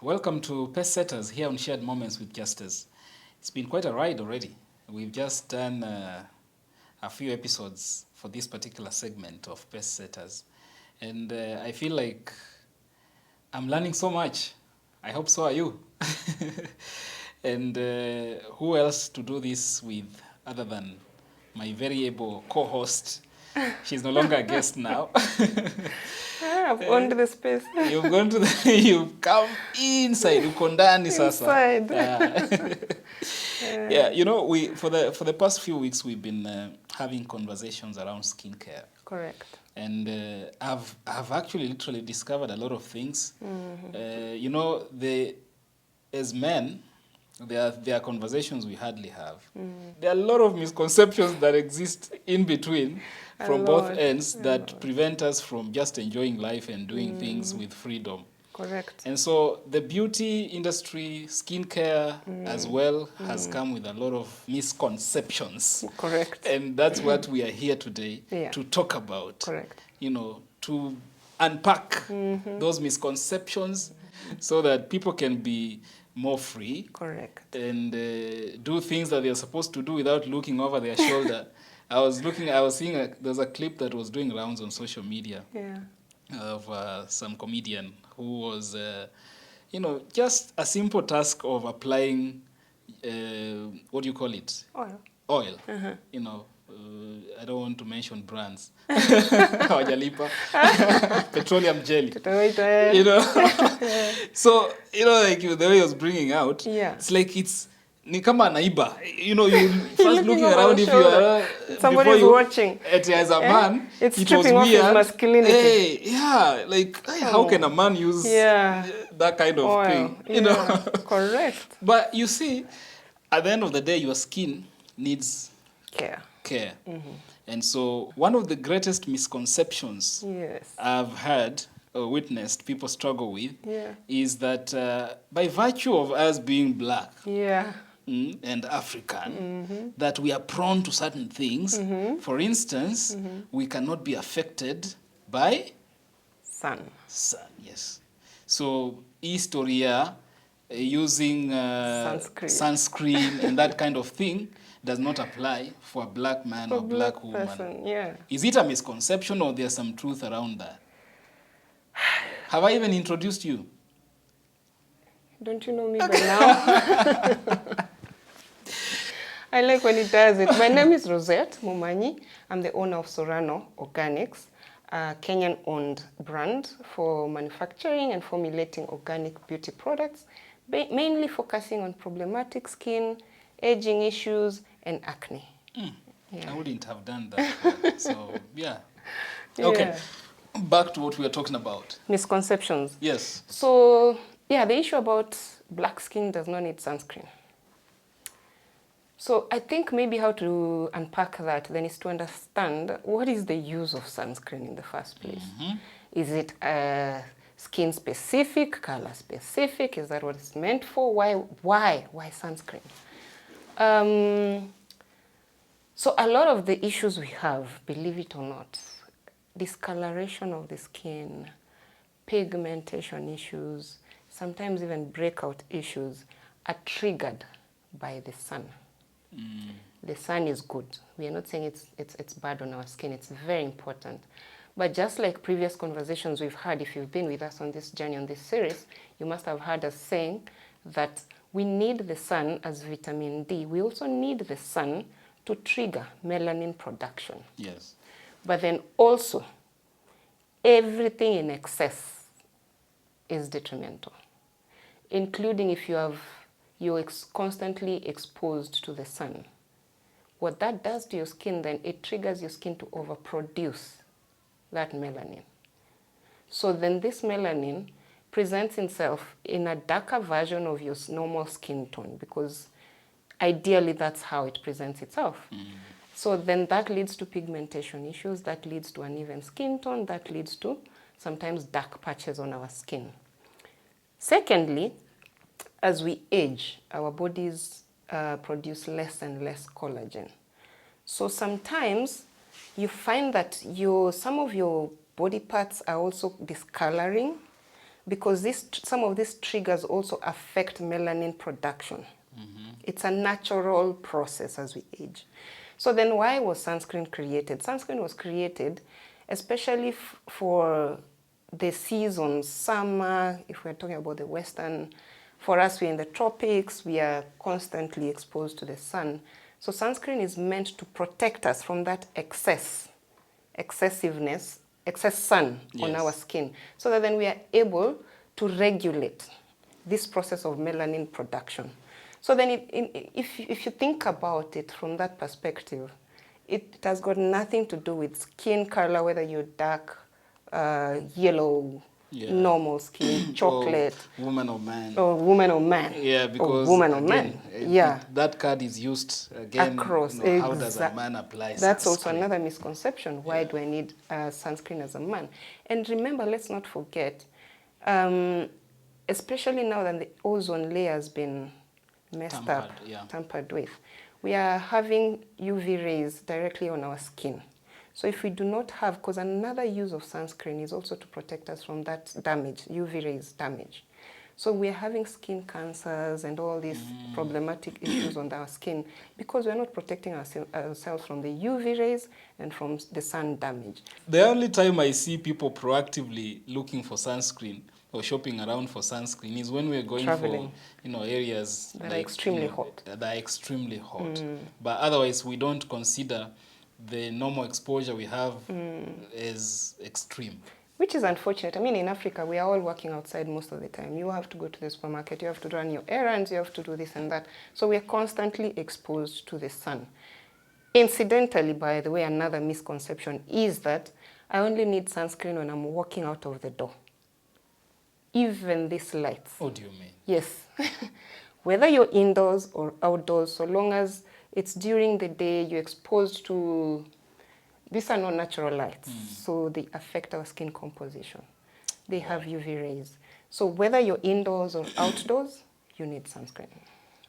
Welcome to Pest Setters here on Shared Moments with Justus. It's been quite a ride already. We've just done a few episodes for this particular segment of Pest Setters. And I feel like I'm learning so much. I hope so are you. And who else to do this with other than my very able co-host? She's no longer a guest now. I've owned the space. You've gone to you've come inside. Uko ndani sasa. Inside. Yeah, you know, for the past few weeks we've been having conversations around skincare. Correct. And I've actually literally discovered a lot of things. Mm-hmm. You know, as men, there are conversations we hardly have. There are a lot of misconceptions that exist in between from both ends that prevent us from just enjoying life and doing things with freedom. Correct. And so the beauty industry, skincare as well, has come with a lot of misconceptions. Correct. And that's what we are here today to talk about. Correct. You know, to unpack those misconceptions so that people can be more free. Correct. And do things that they're supposed to do without looking over their shoulder. I was seeing there's a clip that was doing rounds on social media. Yeah. Of some comedian who was, you know, just a simple task of applying, what do you call it? Oil. You know, I don't want to mention brands. Hawajalipa. Petroleum jelly. You know? So, you know, like the way he was bringing out, it's like ni kama naiba. You know, you first looking around if you are somebody is watching. As a man, it's it stripping was off weird. his masculinity. Hey, yeah, like how can a man use that kind of oil thing? You know, correct. But you see, at the end of the day, your skin needs care. And so, one of the greatest misconceptions I've heard or witnessed people struggle with is that by virtue of us being black and African, that we are prone to certain things. For instance, we cannot be affected by sun, yes. So, historia, using sunscreen and that kind of thing does not apply for a black man or black woman. Person, Is it a misconception or there's some truth around that? Have I even introduced you? Don't you know me by now? I like when he does it. My name is Rosette Mumanyi. I'm the owner of Sorano Organics, a Kenyan-owned brand for manufacturing and formulating organic beauty products, mainly focusing on problematic skin, aging issues, and acne. I wouldn't have done that. So, Okay. Back to what we were talking about. Misconceptions. Yes. So, the issue about black skin does not need sunscreen. So, I think maybe how to unpack that then is to understand what is the use of sunscreen in the first place. Is it skin specific, color specific? Is that what it's meant for? Why sunscreen? So a lot of the issues we have, believe it or not, discoloration of the skin, pigmentation issues, sometimes even breakout issues are triggered by the sun. The sun is good. We are not saying it's bad on our skin. It's very important. But just like previous conversations we've had, if you've been with us on this journey, on this series, you must have heard us saying that we need the sun as vitamin D. We also need the sun to trigger melanin production. Yes. But then also, everything in excess is detrimental, including if you're constantly exposed to the sun. What that does to your skin then, it triggers your skin to overproduce that melanin. So then this melanin presents itself in a darker version of your normal skin tone, because ideally that's how it presents itself. So then that leads to pigmentation issues, that leads to uneven skin tone, that leads to sometimes dark patches on our skin. Secondly, as we age, our bodies produce less and less collagen. So sometimes you find that some of your body parts are also discoloring because some of these triggers also affect melanin production. It's a natural process as we age. So then why was sunscreen created? Sunscreen was created especially for the seasons, summer, if we're talking about the Western. For us, we're in the tropics, we are constantly exposed to the sun. So sunscreen is meant to protect us from that excess sun on our skin, so that then we are able to regulate this process of melanin production. So then if you think about it from that perspective, it has got nothing to do with skin color, whether you're dark, yellow, normal skin, chocolate. Or woman or man. Or woman or man. Yeah, because woman or man. That card is used again. Across. How does a man apply sunscreen? That's also another misconception. Why do I need sunscreen as a man? And remember, let's not forget, especially now that the ozone layer has been tampered with, we are having UV rays directly on our skin. So if we do not have, because another use of sunscreen is also to protect us from that damage, UV rays damage. So we're having skin cancers and all these problematic issues on our skin because we're not protecting ourselves from the UV rays and from the sun damage. The only time I see people proactively looking for sunscreen or shopping around for sunscreen is when we're going traveling for, areas that are extremely hot. That are extremely hot. But otherwise, we don't consider the normal exposure we have as extreme. Which is unfortunate. I mean, in Africa, we are all working outside most of the time. You have to go to the supermarket, you have to run your errands, you have to do this and that. So we are constantly exposed to the sun. Incidentally, by the way, another misconception is that I only need sunscreen when I'm walking out of the door. Even these lights. What do you mean? Yes. Whether you're indoors or outdoors, so long as it's during the day, you're exposed to... These are not natural lights, so they affect our skin composition. They have UV rays. So whether you're indoors or outdoors, you need sunscreen.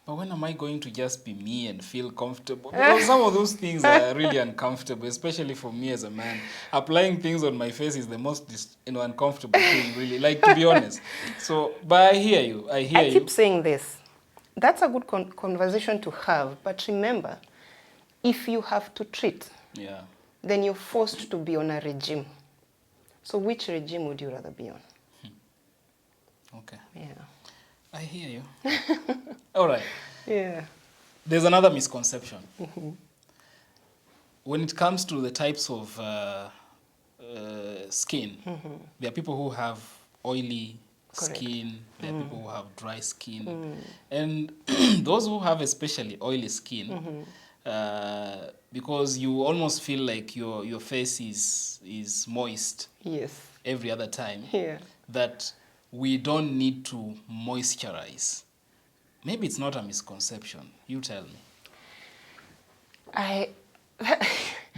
But when am I going to just be me and feel comfortable? Because some of those things are really uncomfortable, especially for me as a man. Applying things on my face is the most uncomfortable thing, really, like, to be honest. So, but I hear you. I keep saying this. That's a good conversation to have. But remember, if you have to treat, then you're forced to be on a regime. So which regime would you rather be on? Okay. Yeah. I hear you. All right. Yeah. There's another misconception. When it comes to the types of skin, there are people who have oily skin, there are people who have dry skin. And those who have especially oily skin, because you almost feel like your face is moist every other time, that we don't need to moisturize. Maybe it's not a misconception. You tell me.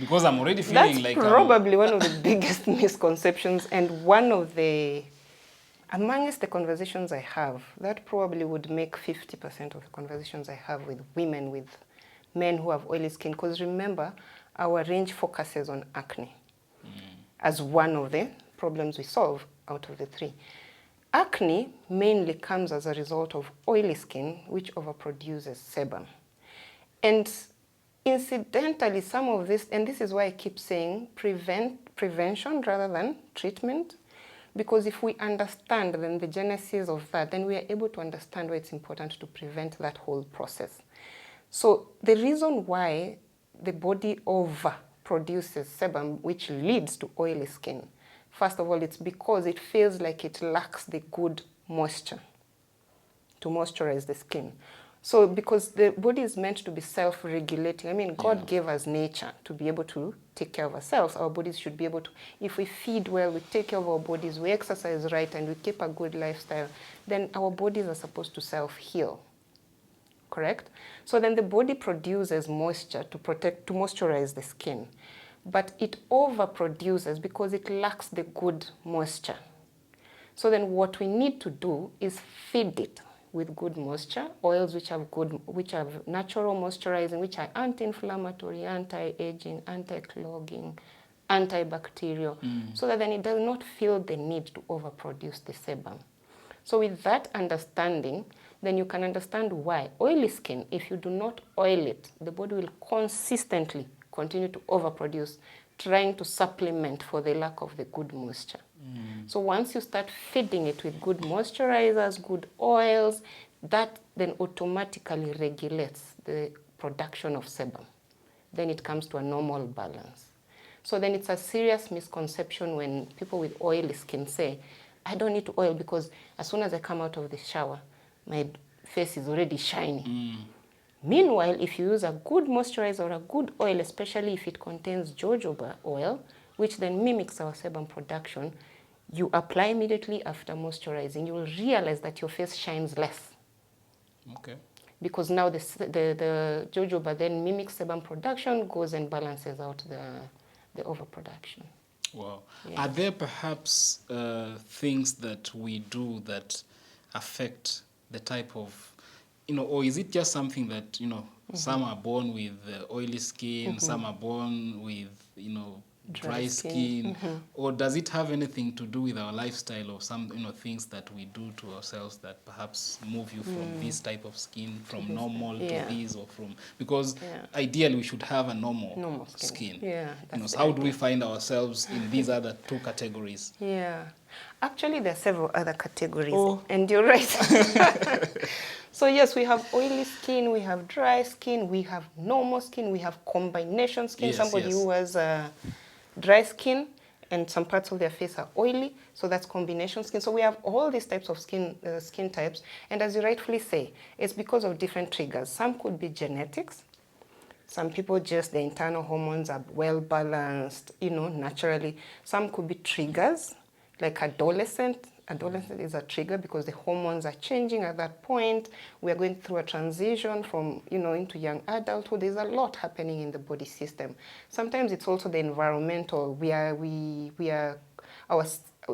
Because I'm already feeling like... That's probably one of the biggest misconceptions, and one of the... Amongst the conversations I have, that probably would make 50% of the conversations I have with women, with men who have oily skin. Because remember, our range focuses on acne as one of the problems we solve out of the three. Acne mainly comes as a result of oily skin, which overproduces sebum. And incidentally, some of this, and this is why I keep saying prevention rather than treatment, because if we understand then the genesis of that, then we are able to understand why it's important to prevent that whole process. So the reason why the body overproduces sebum, which leads to oily skin, first of all, it's because it feels like it lacks the good moisture to moisturize the skin. So because the body is meant to be self-regulating. I mean, God gave us nature to be able to take care of ourselves. Our bodies should be able to, if we feed well, we take care of our bodies, we exercise right, and we keep a good lifestyle, then our bodies are supposed to self-heal. Correct? So then the body produces moisture to moisturize the skin. But it overproduces because it lacks the good moisture. So then what we need to do is feed it with good moisture, oils which have natural moisturizing, which are anti-inflammatory, anti-aging, anti-clogging, antibacterial, so that then it does not feel the need to overproduce the sebum. So with that understanding, then you can understand why oily skin, if you do not oil it, the body will consistently continue to overproduce, trying to supplement for the lack of the good moisture. So once you start feeding it with good moisturizers, good oils, that then automatically regulates the production of sebum. Then it comes to a normal balance. So then it's a serious misconception when people with oily skin say, I don't need to oil because as soon as I come out of the shower, my face is already shiny. Meanwhile, if you use a good moisturizer or a good oil, especially if it contains jojoba oil, which then mimics our sebum production, you apply immediately after moisturizing, you will realize that your face shines less. Okay. Because now the jojoba then mimics sebum production, goes and balances out the overproduction. Wow. Yes. Are there perhaps things that we do that affect the type of, or is it just something that, some are born with oily skin, some are born with, dry skin, or does it have anything to do with our lifestyle or some, things that we do to ourselves that perhaps move you from this type of skin, from normal to this, or from, because ideally we should have a normal skin. Yeah. So how do we find ourselves in these other two categories? Yeah. Actually, there are several other categories, and you're right. So yes, we have oily skin, we have dry skin, we have normal skin, we have combination skin. Yes, Somebody who has dry skin and some parts of their face are oily, so that's combination skin. So we have all these types of skin types, and as you rightfully say, it's because of different triggers. Some could be genetics. Some people just, the internal hormones are well balanced, naturally. Some could be triggers, like adolescent. Adolescent is a trigger because the hormones are changing at that point. We are going through a transition from, into young adulthood. There's a lot happening in the body system. Sometimes it's also the environmental. We are our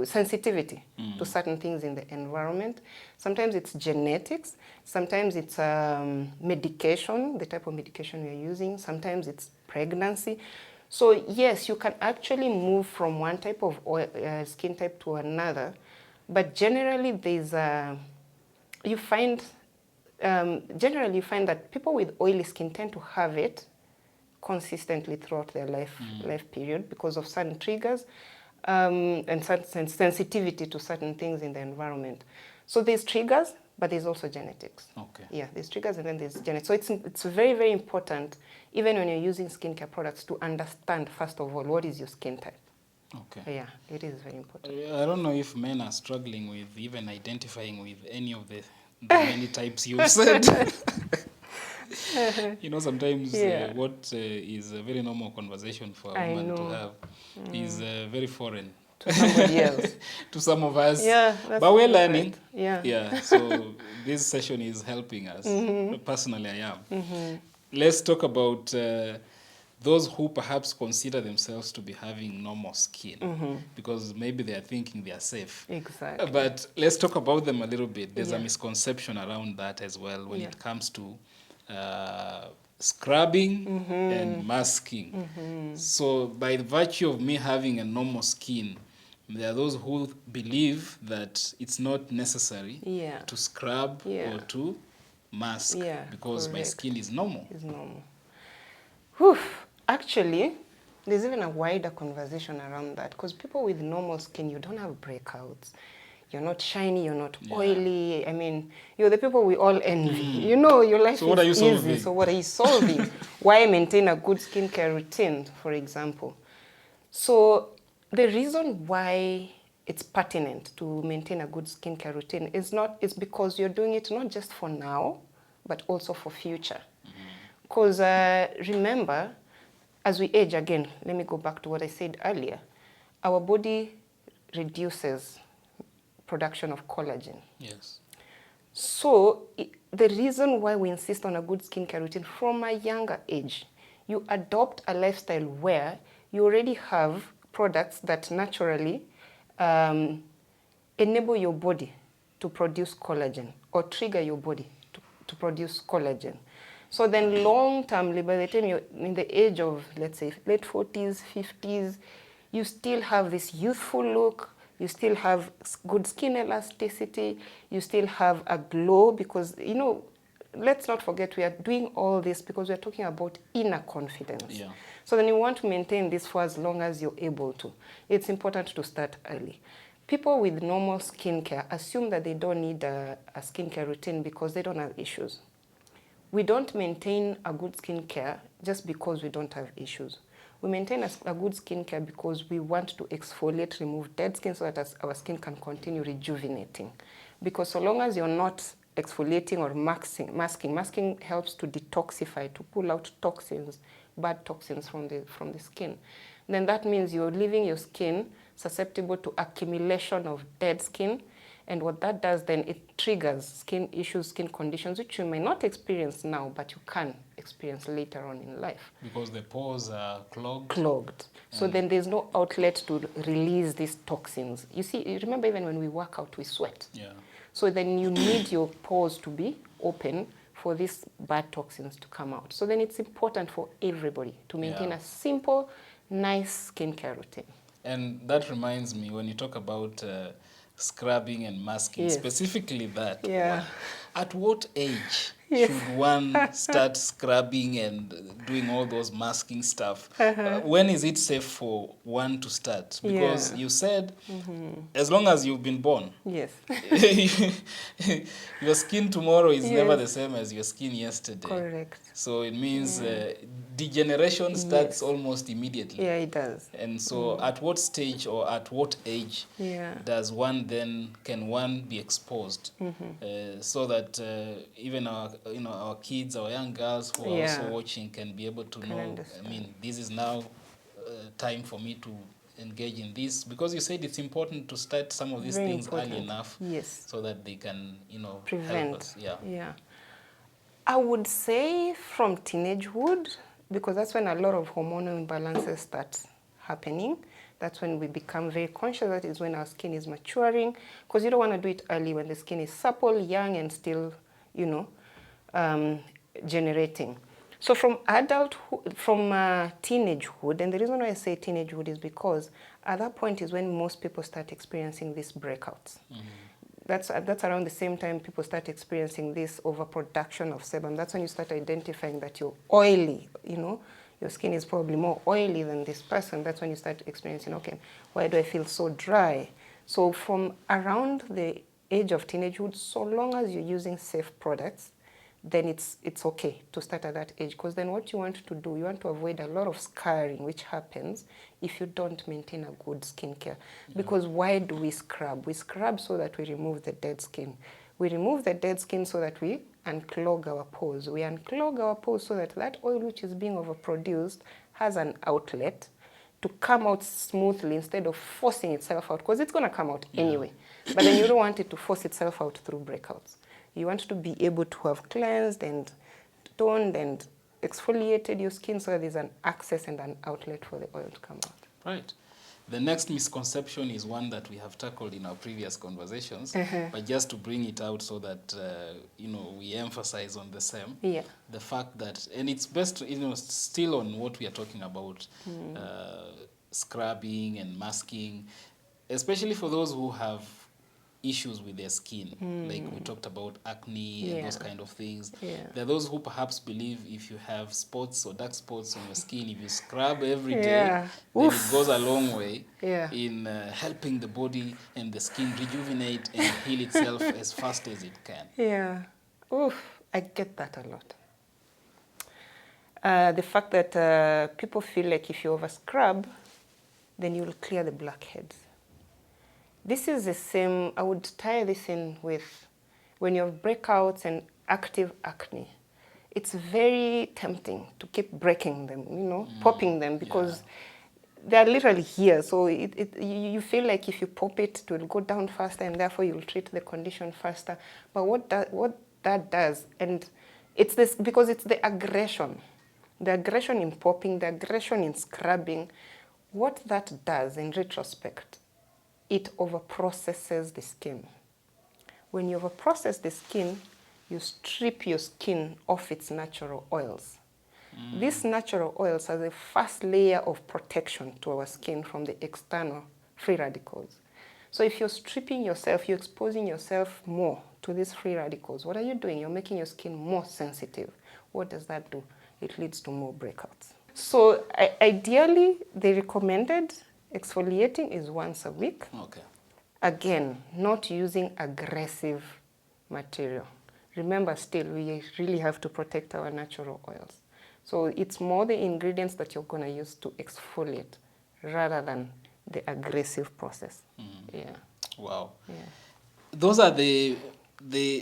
sensitivity to certain things in the environment. Sometimes it's genetics. Sometimes it's medication, the type of medication you're using. Sometimes it's pregnancy. So yes, you can actually move from one type of skin type to another. But generally, you find that people with oily skin tend to have it consistently throughout their life period because of certain triggers and certain sensitivity to certain things in the environment. So there's triggers, but there's also genetics. Okay. Yeah, there's triggers and then there's genetics. So it's very, very important, even when you're using skincare products, to understand, first of all, what is your skin type. Okay. Yeah, it is very important. I don't know if men are struggling with even identifying with any of the many types you've said. Sometimes what is a very normal conversation for a woman to have is very foreign to somebody else. To some of us. Yeah, but we're learning. Right. Yeah. So this session is helping us. Personally, I am. Let's talk about those who perhaps consider themselves to be having normal skin because maybe they are thinking they are safe. Exactly. But let's talk about them a little bit. There's a misconception around that as well when it comes to scrubbing and masking. So by the virtue of me having a normal skin, there are those who believe that it's not necessary to scrub or to mask because my skin is normal. It's normal. Whew. Actually, there's even a wider conversation around that because people with normal skin, you don't have breakouts. You're not shiny, you're not oily. I mean, you're the people we all envy. Your life is easy. So what are you solving? Why maintain a good skincare routine, for example? So the reason why it's pertinent to maintain a good skincare routine is because you're doing it not just for now, but also for future. Because remember, as we age, again, let me go back to what I said earlier, our body reduces production of collagen. Yes. So the reason why we insist on a good skincare routine from a younger age, you adopt a lifestyle where you already have products that naturally enable your body to produce collagen or trigger your body to produce collagen. So then long-term, by the time you're in the age of, let's say, late 40s, 50s, you still have this youthful look, You still have good skin elasticity. You still have a glow because, you know, let's not forget we are doing all this because we are talking about inner confidence. Yeah. So then you want to maintain this for as long as you're able to. It's important to start early. People with normal skincare assume that they don't need a skincare routine because they don't have issues. We don't maintain a good skincare just because we don't have issues. We maintain a good skincare because we want to exfoliate, remove dead skin so that our skin can continue rejuvenating. Because so long as you're not exfoliating or masking helps to detoxify, to pull out toxins, bad toxins from the skin. Then that means you're leaving your skin susceptible to accumulation of dead skin. And what that does then, it triggers skin issues, skin conditions, which you may not experience now, but you can experience later on in life. Because the pores are clogged? Clogged. So then there's no outlet to release these toxins. You see, you remember even when we work out, we sweat. Yeah. So then you need your pores to be open for these bad toxins to come out. So then it's important for everybody to maintain a simple, nice skincare routine. And that reminds me, when you talk about scrubbing and masking, specifically that, at what age should one start scrubbing and doing all those masking stuff? When is it safe for one to start? Because you said, as long as you've been born, your skin tomorrow is never the same as your skin yesterday. Correct. So it means degeneration starts almost immediately. Yeah, it does. And so at what stage or at what age does one then, can one be exposed so that even our kids, our young girls who are also watching can be able to know, I mean, this is now time for me to engage in this, because you said it's important to start some of these things early enough so that they can, prevent. help us. Yeah. I would say from teenagehood, because that's when a lot of hormonal imbalances start happening. That's when we become very conscious. That is when our skin is maturing, because you don't want to do it early when the skin is supple, young, and still, generating. So from adulthood, from teenagehood, and the reason why I say teenagehood is because at that point is when most people start experiencing these breakouts. That's around the same time people start experiencing this overproduction of sebum. That's when you start identifying that you're oily, your skin is probably more oily than this person. That's when you start experiencing, okay, why do I feel so dry? So from around the age of teenagehood, so long as you're using safe products, then it's okay to start at that age. Because then what you want to do, you want to avoid a lot of scarring, which happens if you don't maintain a good skincare. Because why do we scrub? We scrub so that we remove the dead skin. We remove the dead skin so that we unclog our pores. We unclog our pores so that that oil which is being overproduced has an outlet to come out smoothly instead of forcing itself out, because it's going to come out anyway. But then you don't want it to force itself out through breakouts. You want to be able to have cleansed and toned and exfoliated your skin so that there's an access and an outlet for the oil to come out. Right. The next misconception is one that we have tackled in our previous conversations, but just to bring it out so that, we emphasize on the same. The fact that, and it's best, still on what we are talking about, scrubbing and masking, especially for those who have issues with their skin, like we talked about acne and those kind of things. There are those who perhaps believe if you have spots or dark spots on your skin, if you scrub every day, then it goes a long way in helping the body and the skin rejuvenate and heal itself as fast as it can. I get that a lot. The fact that people feel like if you over scrub, then you'll clear the blackheads. This is the same, I would tie this in with when you have breakouts and active acne. It's very tempting to keep breaking them, popping them, because they're literally here. So you feel like if you pop it, it will go down faster, and therefore you'll treat the condition faster. But what that does, and it's this, because it's the aggression in popping, the aggression in scrubbing, what that does in retrospect, it overprocesses the skin. When you overprocess the skin, you strip your skin of its natural oils. These natural oils are the first layer of protection to our skin from the external free radicals. So if you're stripping yourself, you're exposing yourself more to these free radicals. What are you doing? You're making your skin more sensitive. What does that do? It leads to more breakouts. So ideally, the recommended exfoliating is once a week. Okay. Again, not using aggressive material. Remember, still, we really have to protect our natural oils. So it's more the ingredients that you're going to use to exfoliate rather than the aggressive process. Yeah. Wow. Yeah. Those are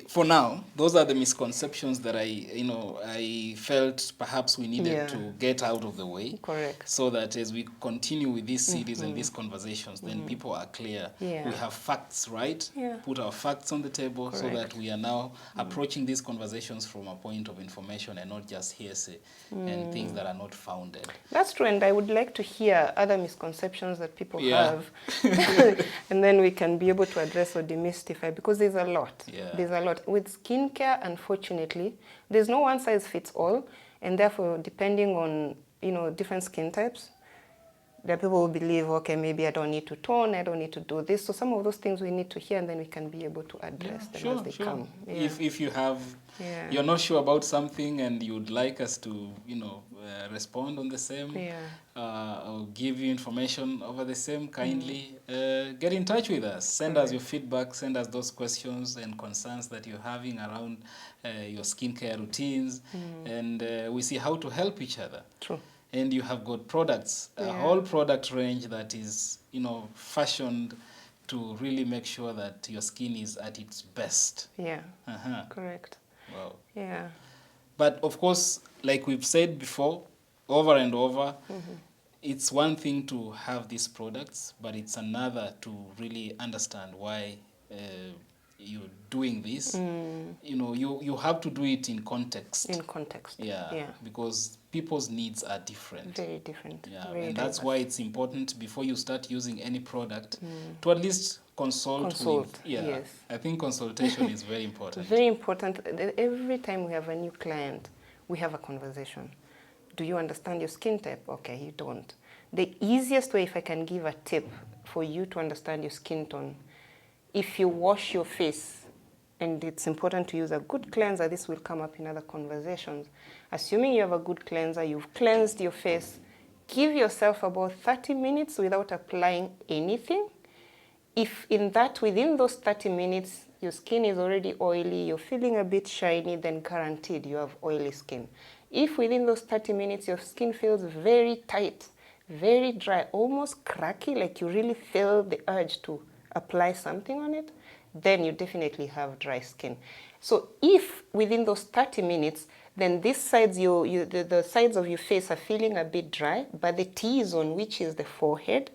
for now, those are the misconceptions that I felt perhaps we needed to get out of the way. Correct. So that as we continue with these series and these conversations, then people are clear. Yeah. We have facts, right? Yeah. Put our facts on the table. Correct. So that we are now approaching these conversations from a point of information and not just hearsay and things that are not founded. That's true, and I would like to hear other misconceptions that people have. And then we can be able to address or demystify, because there's a lot. Yeah. There's a lot. With skincare, unfortunately, there's no one size fits all, and therefore, depending on, different skin types, there people will believe, okay, maybe I don't need to tone, I don't need to do this. So some of those things we need to hear, and then we can be able to address them as they come. Yeah. If you have, you're not sure about something and you'd like us to, respond on the same, or give you information over the same, kindly get in touch with us. Send us your feedback, send us those questions and concerns that you're having around your skincare routines, and we see how to help each other. True. And you have got products, a whole product range that is, fashioned to really make sure that your skin is at its best. Yeah, correct. Wow. Yeah. But of course, like we've said before, over and over, it's one thing to have these products, but it's another to really understand why you're doing this. You have to do it in context. In context. Yeah. Because people's needs are different. Very different. Yeah. Very and that's diverse. why it's important before you start using any product to at least consult with. Yes. I think consultation is very important. Very important. Every time we have a new client, we have a conversation. Do you understand your skin type? Okay, you don't. The easiest way, if I can give a tip for you to understand your skin tone, if you wash your face, and it's important to use a good cleanser, this will come up in other conversations. Assuming you have a good cleanser, you've cleansed your face, give yourself about 30 minutes without applying anything. If within those 30 minutes, your skin is already oily, you're feeling a bit shiny, then guaranteed you have oily skin. If within those 30 minutes, your skin feels very tight, very dry, almost cracky, like you really feel the urge to apply something on it, then you definitely have dry skin. So if within those 30 minutes, then these sides, the sides of your face are feeling a bit dry, but the T-zone, which is the forehead,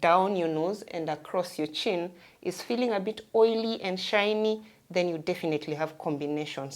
down your nose and across your chin, is feeling a bit oily and shiny, then you definitely have combination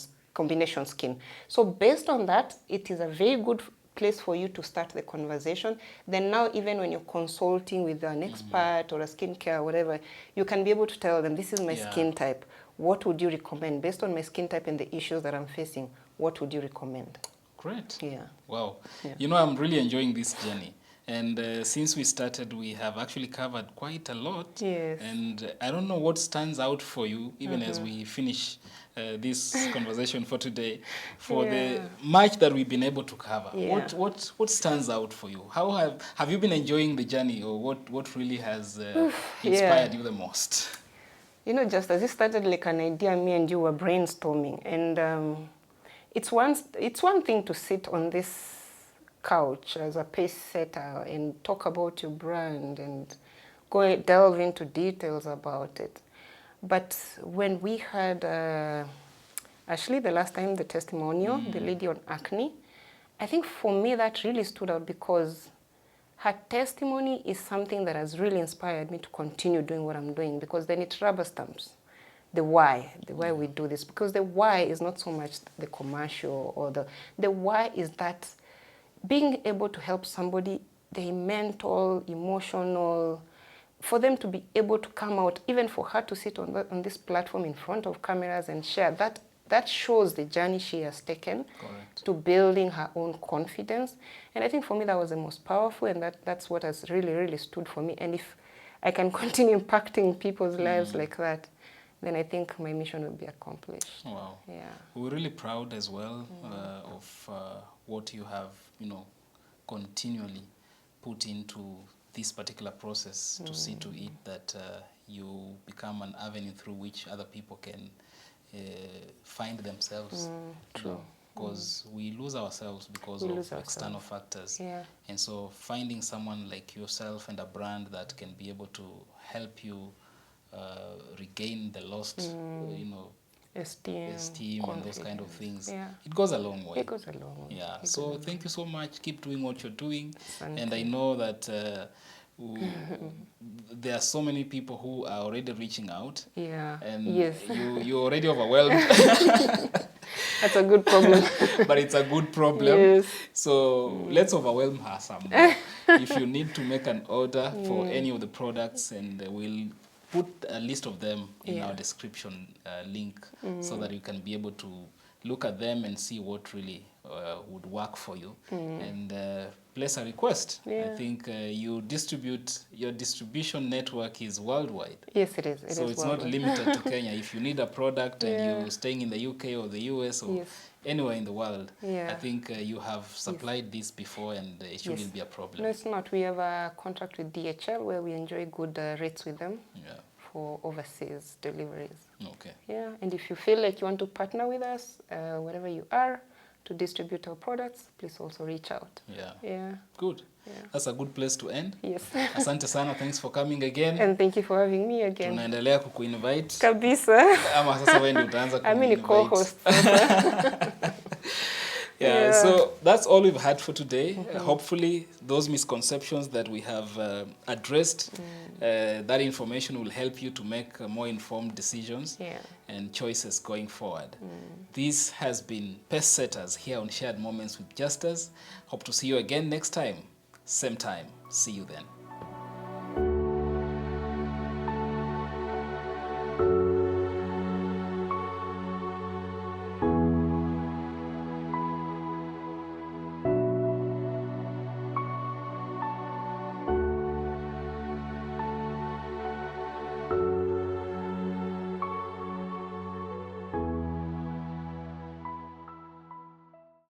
skin. So based on that, it is a very good place for you to start the conversation. Then now, even when you're consulting with an expert or a skincare or whatever, you can be able to tell them, this is my skin type. What would you recommend? Based on my skin type and the issues that I'm facing, what would you recommend? Great. Yeah. Wow. Yeah. I'm really enjoying this journey. And since we started, we have actually covered quite a lot. Yes. And I don't know what stands out for you, even as we finish this conversation for today, for the much that we've been able to cover. Yeah. What stands out for you? How have you been enjoying the journey, or what really has inspired you the most? Just as it started like an idea, me and you were brainstorming, and it's one thing to sit on this couch as a pace setter and talk about your brand and delve into details about it. But when we had Ashley the last time, the testimonial, the lady on acne, I think for me that really stood out, because her testimony is something that has really inspired me to continue doing what I'm doing, because then it rubber stamps the why we do this. Because the why is not so much the commercial or the why is that being able to help somebody, their mental, emotional, for them to be able to come out, even for her to sit on this platform in front of cameras and share, that shows the journey she has taken to building her own confidence. And I think for me that was the most powerful, and that's what has really, really stood for me. And if I can continue impacting people's lives like that, then I think my mission will be accomplished. Wow. Yeah. We're really proud as well of what you have, continually put into this particular process to see to it that you become an avenue through which other people can find themselves. True. Because we lose ourselves because of external factors. Yeah. And so finding someone like yourself and a brand that can be able to help you regain the lost, esteem and those kind of things, it goes a long way. It goes a long way. Yeah. So thank you so much. Keep doing what you're doing. Thank and you. I know that there are so many people who are already reaching out. Yeah. And yes. you're already overwhelmed. That's a good problem. But it's a good problem. Yes. So let's overwhelm her some more. If you need to make an order for any of the products, and we'll put a list of them in our description link so that you can be able to look at them and see what really would work for you and place a request. I think your distribution network is worldwide. Yes, it is. So it's not limited to Kenya. If you need a product and you're staying in the UK or the US or anywhere in the world, I think you have supplied this before and it shouldn't be a problem. No, it's not. We have a contract with DHL where we enjoy good rates with them for overseas deliveries. Okay. Yeah, and if you feel like you want to partner with us, wherever you are, to distribute our products, please also reach out. Yeah. Yeah. Good. Yeah. That's a good place to end. Yes. Asante sana, thanks for coming again. And thank you for having me again. Tunaendelea kukuinvite. Kabisa. Ama sasa wewe ndio utaanza kuinvite. I'm co-host. Yeah, so that's all we've had for today. Hopefully, those misconceptions that we have addressed, that information will help you to make more informed decisions and choices going forward. This has been Pace Setters here on Shared Moments with Justus. Hope to see you again next time. Same time. See you then.